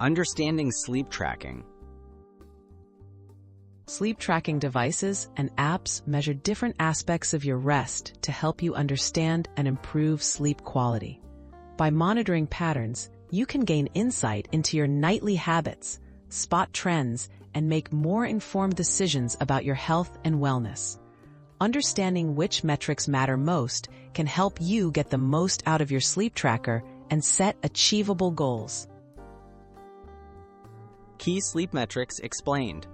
Understanding sleep tracking. Sleep tracking devices and apps measure different aspects of your rest to help you understand and improve sleep quality. By monitoring patterns, you can gain insight into your nightly habits, spot trends, and make more informed decisions about your health and wellness. Understanding which metrics matter most can help you get the most out of your sleep tracker and set achievable goals. Key sleep metrics explained.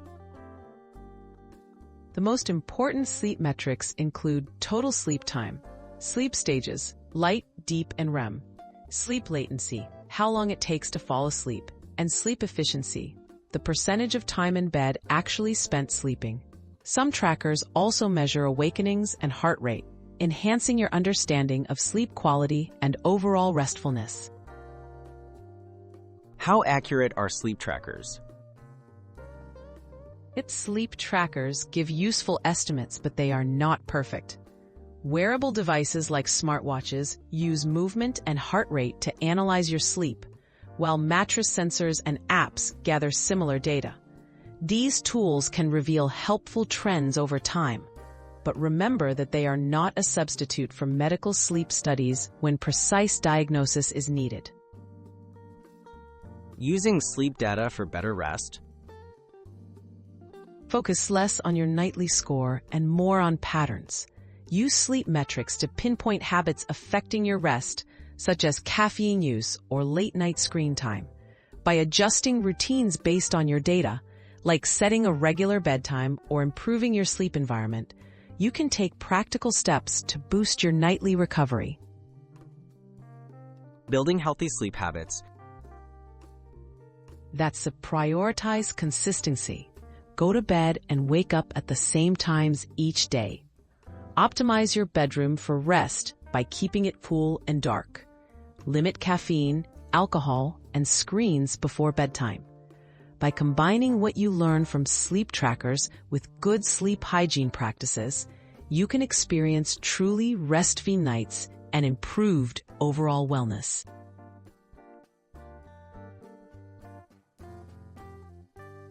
The most important sleep metrics include total sleep time, sleep stages, light, deep, and REM, sleep latency, how long it takes to fall asleep, and sleep efficiency, the percentage of time in bed actually spent sleeping. Some trackers also measure awakenings and heart rate, enhancing your understanding of sleep quality and overall restfulness. How accurate are sleep trackers? Its sleep trackers give useful estimates, but they are not perfect. Wearable devices like smartwatches use movement and heart rate to analyze your sleep, while mattress sensors and apps gather similar data. These tools can reveal helpful trends over time, but remember that they are not a substitute for medical sleep studies when precise diagnosis is needed. Using sleep data for better rest. Focus less on your nightly score and more on patterns. Use sleep metrics to pinpoint habits affecting your rest, such as caffeine use or late-night screen time. By adjusting routines based on your data, like setting a regular bedtime or improving your sleep environment, you can take practical steps to boost your nightly recovery. Building healthy sleep habits. That's to prioritize consistency. Go to bed and wake up at the same times each day. Optimize your bedroom for rest by keeping it cool and dark. Limit caffeine, alcohol, and screens before bedtime. By combining what you learn from sleep trackers with good sleep hygiene practices, you can experience truly restful nights and improved overall wellness.